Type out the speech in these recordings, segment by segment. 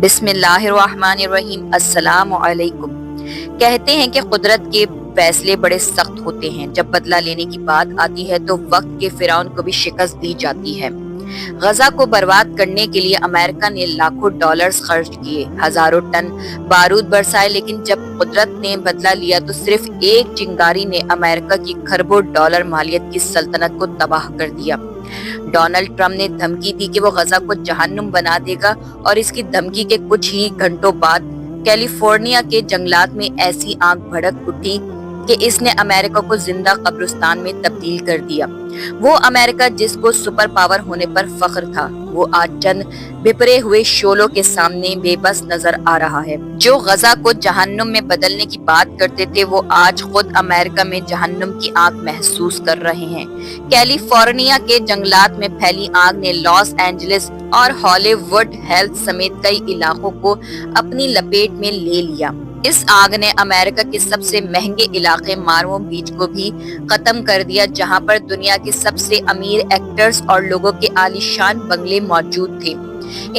बिस्मिल्लाहिर्रहमानिर्रहीम। अस्सलाम वालेकुम। कहते हैं कि कुदरत के फैसले बड़े सख्त होते हैं। जब बदला लेने की बात आती है तो वक्त के फिरौन को भी शिकस्त दी जाती है। गजा को बर्बाद करने के लिए अमेरिका ने लाखों डॉलर्स खर्च किए, हजारों टन बारूद बरसाए, लेकिन जब कुदरत ने बदला लिया तो सिर्फ एक चिंगारी ने अमेरिका की खरबों डॉलर मालियत की सल्तनत को तबाह कर दिया। डोनाल्ड ट्रंप ने धमकी दी कि वो गजा को जहन्नुम बना देगा और इसकी धमकी के कुछ ही घंटों बाद कैलिफोर्निया के जंगलात में ऐसी आग भड़क उठी कि इसने अमेरिका को जिंदा कब्रिस्तान में तब्दील कर दिया। वो अमेरिका जिसको सुपर पावर होने पर फख्र था, वो आज चंद बिपरे हुए शोलों के सामने बेबस नजर आ रहा है। जो गजा को जहन्नुम में बदलने की बात करते थे, वो आज खुद अमेरिका में जहन्नुम की आग महसूस कर रहे हैं। कैलिफोर्निया के जंगलात में फैली आग ने लॉस एंजलिस और हॉलीवुड हेल्थ समेत कई इलाकों को अपनी लपेट में ले लिया। इस आग ने अमेरिका के सबसे महंगे इलाके मार्वो बीच को भी खत्म कर दिया, जहां पर दुनिया के सबसे अमीर एक्टर्स और लोगों के आलीशान बंगले मौजूद थे।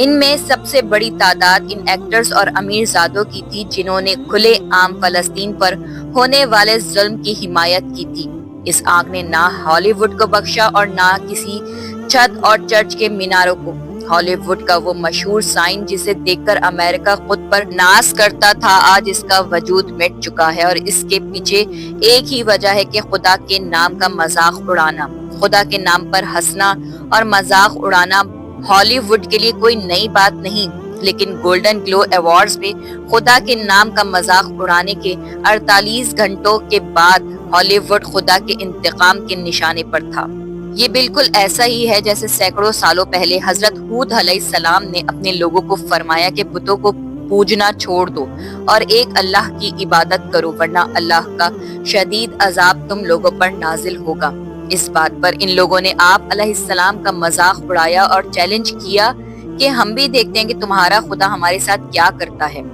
इनमें सबसे बड़ी तादाद इन एक्टर्स और अमीरजादों की थी जिन्होंने खुले आम फलस्तीन पर होने वाले जुल्म की हिमायत की थी। इस आग ने ना हॉलीवुड को बख्शा और ना किसी छत और चर्च के मीनारों को। हॉलीवुड का वो मशहूर साइन जिसे देखकर अमेरिका खुद पर नाज करता था, आज इसका वजूद मिट चुका है और इसके पीछे एक ही वजह है कि खुदा के नाम का मजाक उड़ाना। खुदा के नाम पर हंसना और मजाक उड़ाना हॉलीवुड के लिए कोई नई बात नहीं, लेकिन गोल्डन ग्लो अवार्ड्स में खुदा के नाम का मजाक उड़ाने के 48 घंटों के बाद हॉलीवुड खुदा के इंतकाम के निशाने पर था। ये बिल्कुल ऐसा ही है जैसे सैकड़ों सालों पहले हजरत हूद अलैहिस्सलाम ने अपने लोगों को फरमाया कि बुतों को पूजना छोड़ दो और एक अल्लाह की इबादत करो, वरना अल्लाह का शदीद अजाब तुम लोगों पर नाजिल होगा। इस बात पर इन लोगों ने आप अलैहिस्सलाम का मजाक उड़ाया और चैलेंज किया कि हम भी देखते हैं कि तुम्हारा खुदा हमारे साथ क्या करता है।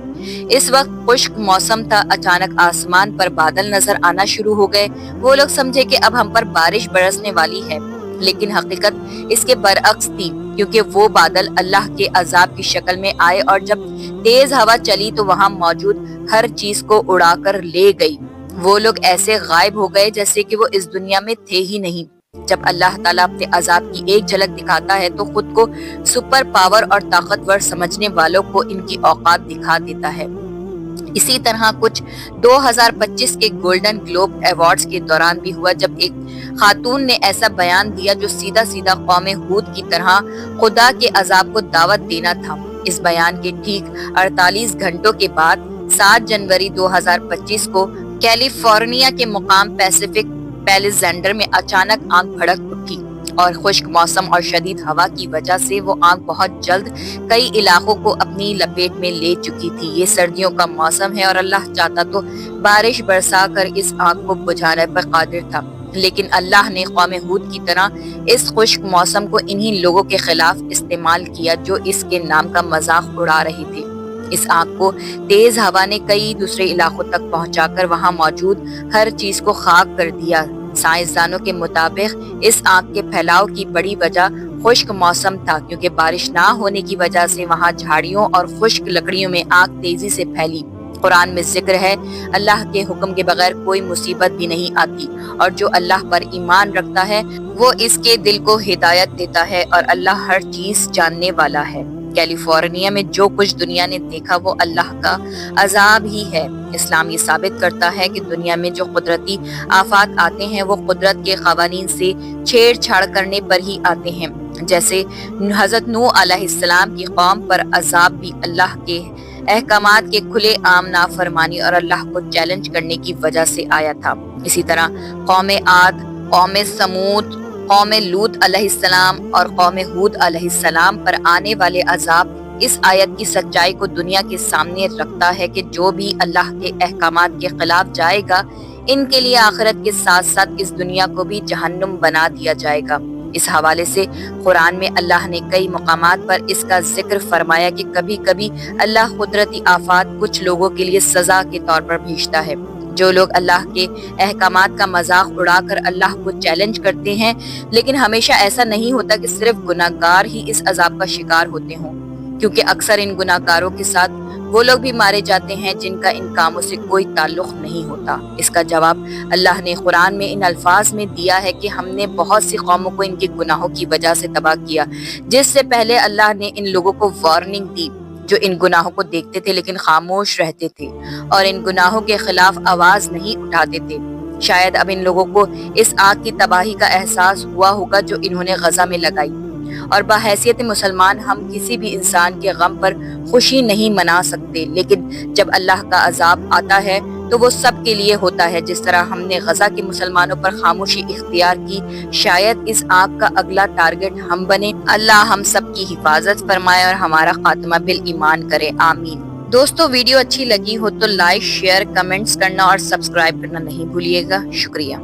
इस वक्त खुश्क मौसम था, अचानक आसमान पर बादल नजर आना शुरू हो गए। वो लोग समझे कि अब हम पर बारिश बरसने वाली है, लेकिन हकीकत इसके बरअक्स थी, क्योंकि वो बादल अल्लाह के अजाब की शक्ल में आए और जब तेज हवा चली तो वहां मौजूद हर चीज को उड़ाकर ले गई। वो लोग ऐसे गायब हो गए जैसे कि वो इस दुनिया में थे ही नहीं। जब अल्लाह ताला अपने अजाब की एक झलक दिखाता है तो खुद को सुपर पावर और ताकतवर समझने वालों को इनकी औकात दिखा देता है। इसी तरह कुछ 2025 के गोल्डन ग्लोब अवार्ड्स के दौरान भी हुआ, जब एक खातून ने ऐसा बयान दिया जो सीधा सीधा कौमे हूद की तरह खुदा के अजाब को दावत देना था। इस बयान के ठीक 48 घंटों के बाद 7 जनवरी 2025 को कैलिफोर्निया के मुकाम पैसिफिक पैलेजेंडर में अचानक आग भड़क उठी और खुश्क मौसम और शदीद हवा की वजह से वो आग बहुत जल्द कई इलाकों को अपनी लपेट में ले चुकी थी। ये सर्दियों का मौसम है और अल्लाह चाहता तो बारिश बरसा कर इस आग को बुझाने पर कादिर था, लेकिन अल्लाह ने कौम हूद की तरह इस खुश्क मौसम को इन्हीं लोगों के खिलाफ इस्तेमाल किया जो इसके नाम का मजाक उड़ा रहे थे। इस आग को तेज हवा ने कई दूसरे इलाकों तक पहुंचाकर वहां मौजूद हर चीज को खाक कर दिया। साइंसदानों के मुताबिक इस आग के फैलाव की बड़ी वजह खुश्क मौसम था, क्योंकि बारिश ना होने की वजह से वहां झाड़ियों और खुश्क लकड़ियों में आग तेजी से फैली। कुरान में जिक्र है, अल्लाह के हुक्म के बगैर कोई मुसीबत भी नहीं आती और जो अल्लाह पर ईमान रखता है वो इसके दिल को हिदायत देता है और अल्लाह हर चीज जानने वाला है। कैलिफोर्निया में जो कुछ दुनिया ने देखा वो अल्लाह का अजाब ही है। इस्लाम ये साबित करता है कि दुनिया में जो कुदरती आफात आते हैं वो कुदरत के कवानीन से छेड़छाड़ करने पर ही आते हैं। जैसे हजरत नूह अलैहिस्सलाम की कौम पर अजाब भी अल्लाह के अहकामात के खुले आम नाफरमानी और अल्लाह को चैलेंज करने की वजह से आया था। इसी तरह कौम आद, कौम समूद, कौम लूत अलैहिस्सलाम और कौम हूद अलैहिस्सलाम पर आने वाले अजाब इस आयत की सच्चाई को दुनिया के सामने रखता है कि जो भी अल्लाह के अहकामात के खिलाफ जाएगा, इनके लिए आखिरत के साथ साथ इस दुनिया को भी जहन्नुम बना दिया जाएगा। इस हवाले से कुरान में अल्लाह ने कई मकामात पर इसका जिक्र फरमाया कि कभी कभी अल्लाह कुदरती आफात कुछ लोगों के लिए सजा के तौर पर भेजता है। जो लोग अल्लाह के अहकामात का मजाक उड़ाकर अल्लाह को चैलेंज करते हैं, लेकिन हमेशा ऐसा नहीं होता कि सिर्फ गुनाहगार ही इस अजाब का शिकार होते हों। کیونکہ اکثر ان گناہگاروں کے ساتھ وہ لوگ بھی مارے جاتے ہیں جن کا ان کاموں سے کوئی تعلق نہیں ہوتا۔ اس کا جواب اللہ نے قرآن میں ان الفاظ میں دیا ہے کہ ہم نے بہت سی قوموں کو ان کے گناہوں کی وجہ سے تباہ کیا، جس سے پہلے اللہ نے ان لوگوں کو وارننگ دی جو ان گناہوں کو دیکھتے تھے لیکن خاموش رہتے تھے اور ان گناہوں کے خلاف آواز نہیں اٹھاتے تھے۔ شاید اب ان لوگوں کو اس آگ کی تباہی کا احساس ہوا ہوگا جو انہوں نے غزہ میں لگائی، اور بحیثیت مسلمان ہم کسی بھی انسان کے غم پر خوشی نہیں منا سکتے، لیکن جب اللہ کا عذاب آتا ہے تو وہ سب کے لیے ہوتا ہے۔ جس طرح ہم نے غزہ کے مسلمانوں پر خاموشی اختیار کی، شاید اس آگ کا اگلا ٹارگٹ ہم بنے۔ اللہ ہم سب کی حفاظت فرمائے اور ہمارا خاتمہ بالایمان کرے، آمین۔ دوستو، ویڈیو اچھی لگی ہو تو لائک، شیئر، کمنٹس کرنا اور سبسکرائب کرنا نہیں بھولیے گا۔ شکریہ۔